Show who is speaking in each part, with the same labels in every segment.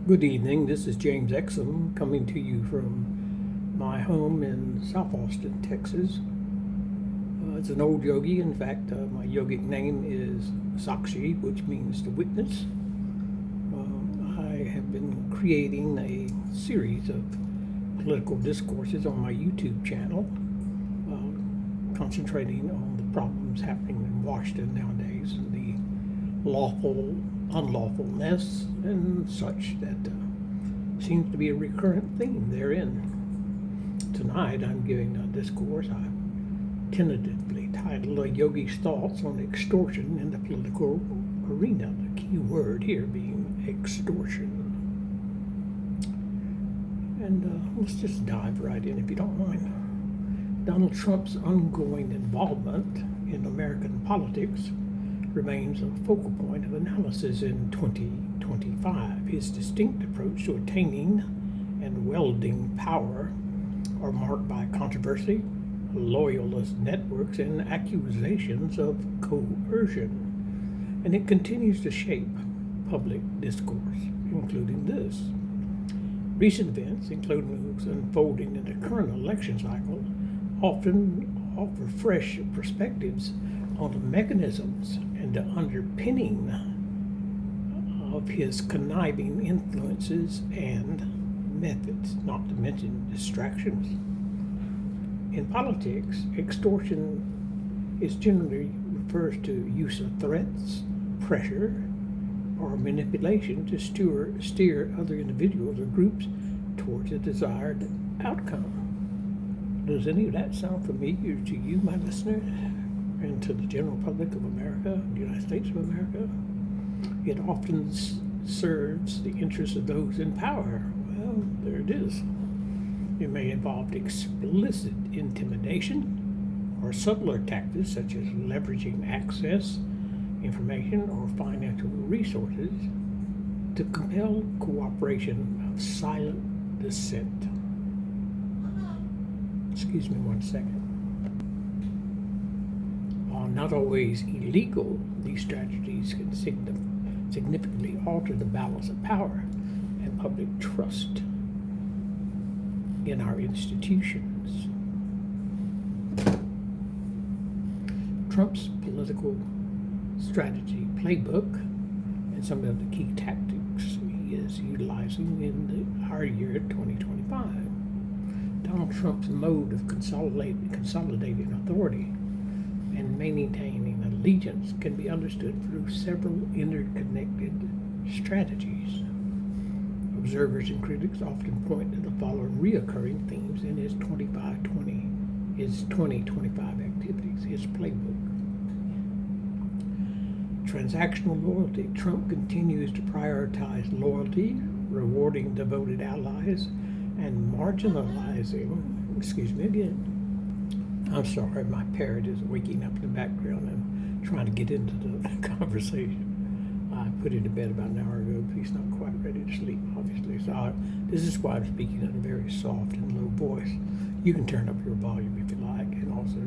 Speaker 1: Good evening. This is James Exum coming to you from my home in South Austin, Texas. It's an old yogi. In fact, my yogic name is Sakshi, which means to witness. I have been creating a series of political discourses on my YouTube channel, concentrating on the problems happening in Washington nowadays and the lawful unlawfulness and such that seems to be a recurrent theme therein. Tonight I'm giving a discourse I tentatively titled Yogi's Thoughts on Extortion in the Political Arena, the key word here being extortion. And let's just dive right in if you don't mind. Donald Trump's ongoing involvement in American politics remains a focal point of analysis in 2025. His distinct approach to attaining and wielding power are marked by controversy, loyalist networks, and accusations of coercion. And it continues to shape public discourse, including this. Recent events, including those unfolding in the current election cycle, often offer fresh perspectives on the mechanisms and the underpinning of his conniving influences and methods, not to mention distractions. In politics, extortion is generally refers to use of threats, pressure, or manipulation to steer other individuals or groups towards a desired outcome. Does any of that sound familiar to you, my listener? And to the general public of America, the United States of America? It often serves the interests of those in power. Well, there it is. It may involve explicit intimidation or subtler tactics such as leveraging access, information, or financial resources to compel cooperation of silent dissent. Excuse me one second. While not always illegal, these strategies can significantly alter the balance of power and public trust in our institutions. Trump's political strategy playbook and some of the key tactics he is utilizing in our year 2025. Donald Trump's mode of consolidating authority and maintaining allegiance can be understood through several interconnected strategies. Observers and critics often point to the following reoccurring themes in his 2025 activities, his playbook. Transactional loyalty. Trump continues to prioritize loyalty, rewarding devoted allies, and marginalizing, I'm sorry, my parrot is waking up in the background and trying to get into the conversation. I put him to bed about an hour ago, but he's not quite ready to sleep, obviously. So this is why I'm speaking in a very soft and low voice. You can turn up your volume if you like, and also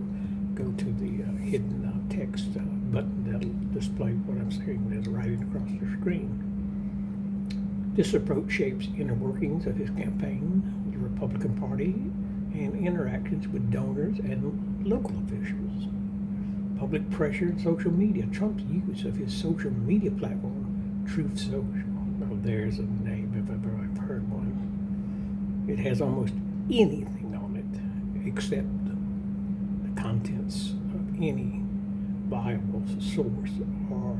Speaker 1: go to the hidden text button that'll display what I'm saying as writing across the screen. This approach shapes inner workings of his campaign, the Republican Party, and interactions with donors and local officials. Public pressure and social media. Trump's use of his social media platform, Truth Social. Oh, there's a name if ever I've heard one. It has almost anything on it except the contents of any viable source or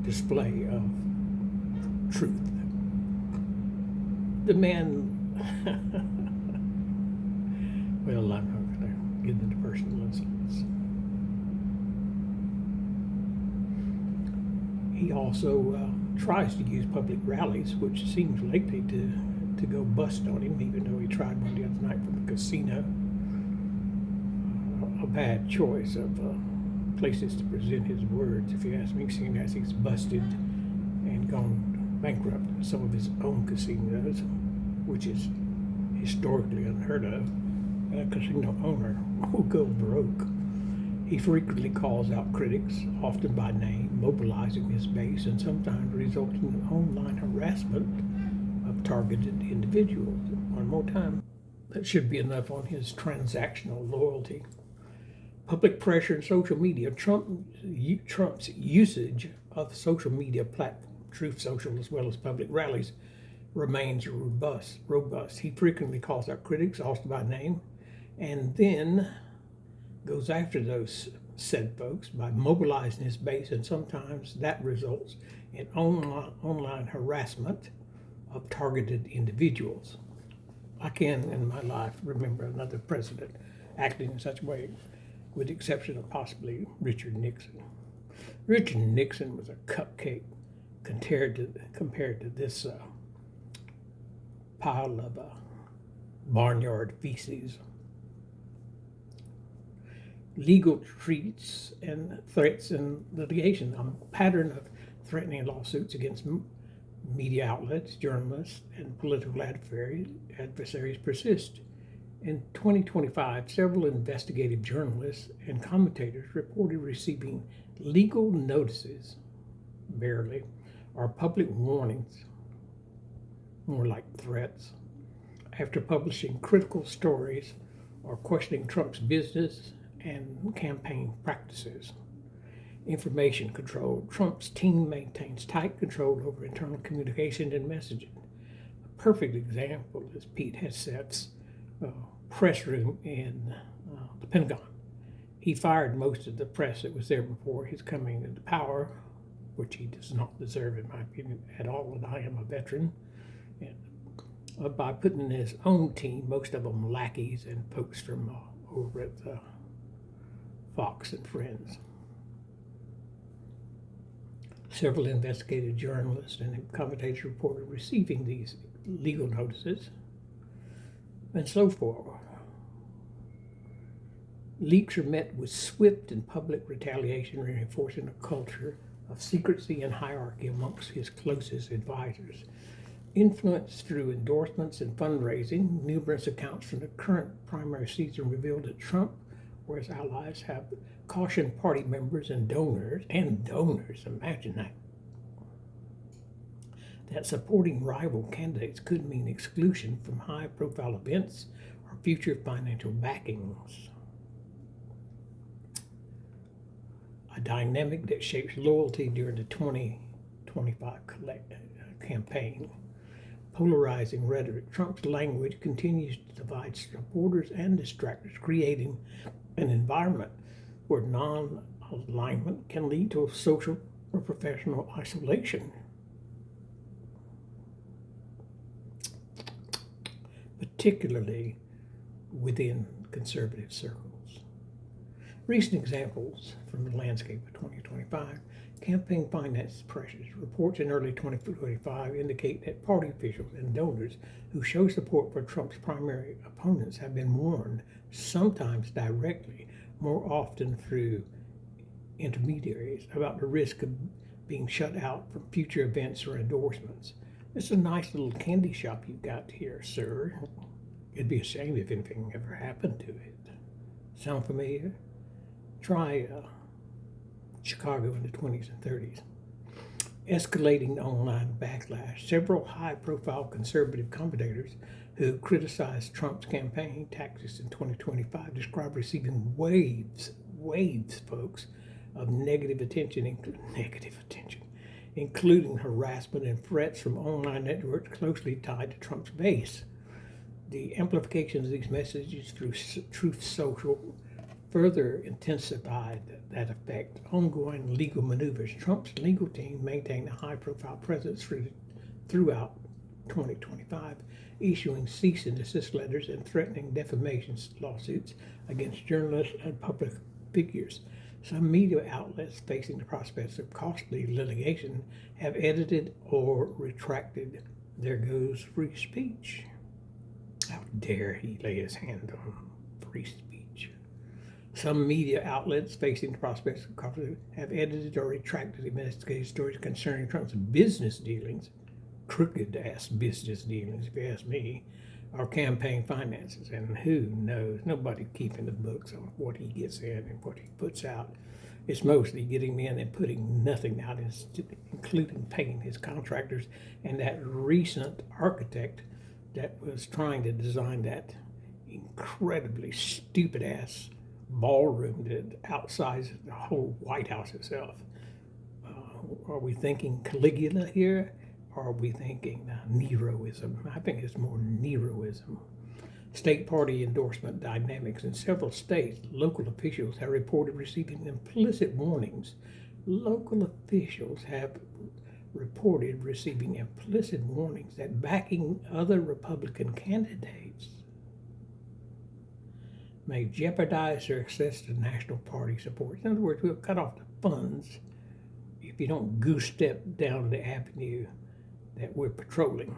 Speaker 1: display of truth. The man well, I'm not going to get into personal incidents. He also tries to use public rallies, which seems likely to go bust on him, even though he tried one the other night from a casino. A bad choice of places to present his words, if you ask me, seeing as he's busted and gone bankrupt in some of his own casinos, which is historically unheard of. A casino owner will go broke. He frequently calls out critics, often by name, mobilizing his base and sometimes resulting in online harassment of targeted individuals. One more time. That should be enough on his transactional loyalty. Public pressure and social media. Trump's usage of social media platform, Truth Social, as well as public rallies, remains robust. He frequently calls out critics, also by name, and then goes after those said folks by mobilizing his base, and sometimes that results in online harassment of targeted individuals. I can, in my life, remember another president acting in such a way, with the exception of possibly Richard Nixon. Richard Nixon was a cupcake compared to this pile of barnyard feces. Legal treats and threats and litigation. A pattern of threatening lawsuits against media outlets, journalists, and political adversaries persist. In 2025, several investigative journalists and commentators reported receiving legal notices, barely, or public warnings, more like threats, after publishing critical stories or questioning Trump's business and campaign practices. Information control. Trump's team maintains tight control over internal communication and messaging. A perfect example is Pete Hegseth's press room in the Pentagon. He fired most of the press that was there before his coming into power, which he does not deserve, in my opinion, at all, and I am a veteran, and, by putting in his own team, most of them lackeys and folks from over at Fox and Friends. Several investigative journalists and commentators reported receiving these legal notices, and so forth. Leaks are met with swift and public retaliation, reinforcing a culture of secrecy and hierarchy amongst his closest advisors. Influence through endorsements and fundraising. Numerous accounts from the current primary season revealed that Trump or his allies have cautioned party members and donors, imagine that supporting rival candidates could mean exclusion from high-profile events or future financial backings. A dynamic that shapes loyalty during the 2025 campaign. Polarizing rhetoric. Trump's language continues to divide supporters and distractors, creating an environment where non-alignment can lead to social or professional isolation. Particularly within conservative circles. Recent examples from the landscape of 2025, campaign finance pressures. Reports in early 2025 indicate that party officials and donors who show support for Trump's primary opponents have been warned, sometimes directly, more often through intermediaries, about the risk of being shut out from future events or endorsements. It's a nice little candy shop you've got here, sir. It'd be a shame if anything ever happened to it. Sound familiar? Try Chicago in the 20s and 30s. Escalating online backlash. Several high-profile conservative commentators who criticized Trump's campaign tactics in 2025 described receiving waves, folks, of negative attention, including harassment and threats from online networks closely tied to Trump's base. The amplification of these messages through Truth Social further intensified that effect. Ongoing legal maneuvers. Trump's legal team maintained a high-profile presence throughout 2025, issuing cease and desist letters and threatening defamation lawsuits against journalists and public figures. Some media outlets facing the prospects of costly litigation have edited or retracted "There goes free speech." How dare he lay his hand on free speech? Some media outlets facing the prospects of costly have edited or retracted investigative stories concerning Trump's business dealings, crooked-ass business dealings, if you ask me, or campaign finances. And who knows? Nobody keeping the books on what he gets in and what he puts out. It's mostly getting in and putting nothing out, including paying his contractors and that recent architect that was trying to design that incredibly stupid-ass ballroom that outsizes the whole White House itself. Are we thinking Caligula here? Or are we thinking Neroism? I think it's more Neroism. State party endorsement dynamics in several states. Local officials have reported receiving implicit warnings. Local officials have reported receiving implicit warnings that backing other Republican candidates may jeopardize their access to national party support. In other words, we'll cut off the funds if you don't goose step down the avenue that we're patrolling.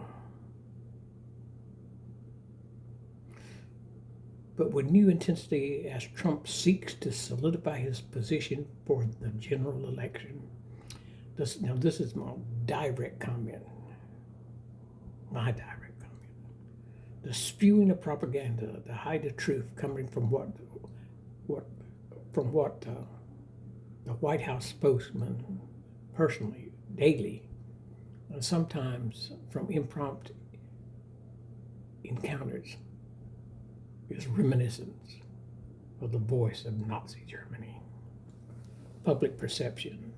Speaker 1: But with new intensity as Trump seeks to solidify his position for the general election. This is my direct comment. My direct comment. The spewing of propaganda, the hide of truth coming from what the White House spokesman personally, daily, and sometimes from impromptu encounters, is reminiscence of the voice of Nazi Germany. Public perception,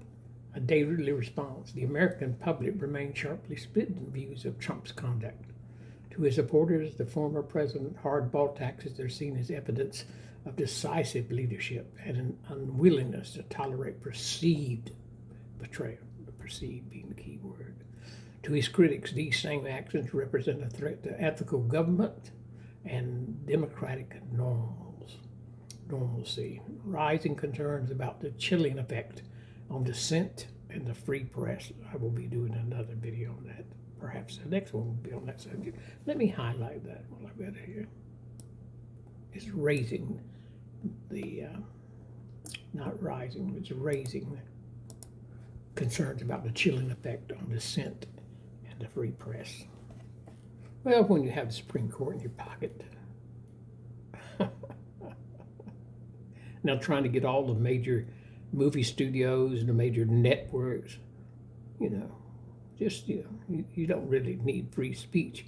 Speaker 1: a daily response. The American public remains sharply split in views of Trump's conduct. To his supporters, the former president hardball taxes are seen as evidence of decisive leadership and an unwillingness to tolerate perceived betrayal, perceived being the key word. To his critics, these same actions represent a threat to ethical government and democratic normalcy. Rising concerns about the chilling effect on dissent and the free press. I will be doing another video on that. Perhaps the next one will be on that subject. Let me highlight that while I've got it here. It's raising the, it's raising concerns about the chilling effect on dissent and the free press. Well, when you have the Supreme Court in your pocket. Now trying to get all the major movie studios and the major networks, you don't really need free speech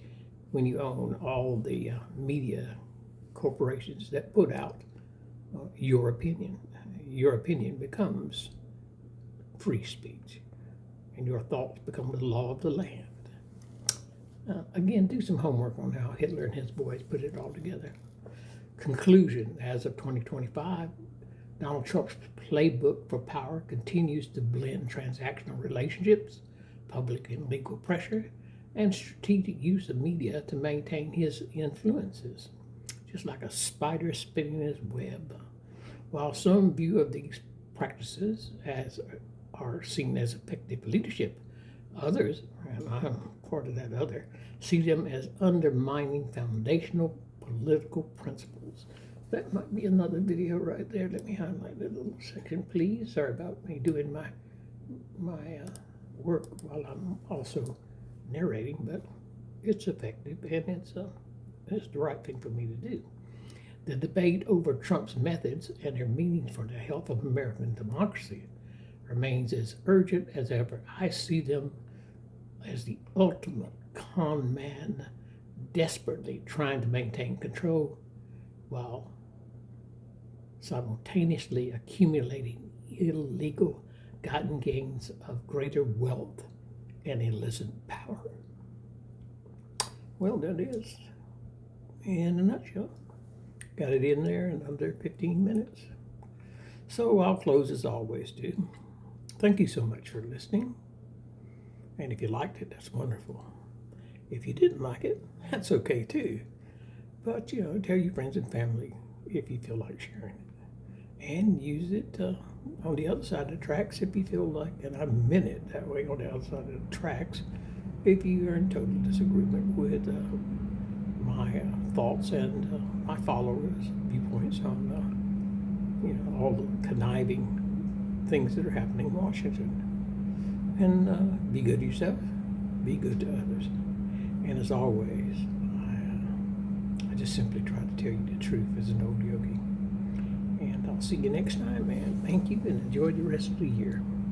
Speaker 1: when you own all the media corporations that put out your opinion. Your opinion becomes free speech, and your thoughts become the law of the land. Again, do some homework on how Hitler and his boys put it all together. Conclusion, as of 2025, Donald Trump's playbook for power continues to blend transactional relationships, public and legal pressure, and strategic use of media to maintain his influences, just like a spider spinning his web. While some view of these practices as are seen as effective leadership, others, and I'm part of that other, see them as undermining foundational political principles. That might be another video right there. Let me highlight that little section, please. Sorry about me doing my work while I'm also narrating, but it's effective and it's the right thing for me to do. The debate over Trump's methods and their meaning for the health of American democracy remains as urgent as ever. I see them as the ultimate con man, desperately trying to maintain control while simultaneously accumulating illegal gotten gains of greater wealth and illicit power. Well, that is, in a nutshell. Got it in there in under 15 minutes. So I'll close as I always do. Thank you so much for listening. And if you liked it, that's wonderful. If you didn't like it, that's okay too. But, tell your friends and family if you feel like sharing it. And use it on the other side of the tracks if you feel like, and I meant it that way, on the other side of the tracks, if you are in total disagreement with my thoughts and my followers' viewpoints on, all the conniving things that are happening in Washington. And be good to yourself, be good to others. And as always, I just simply try to tell you the truth as an old yogi. And I'll see you next time, and thank you, and enjoy the rest of the year.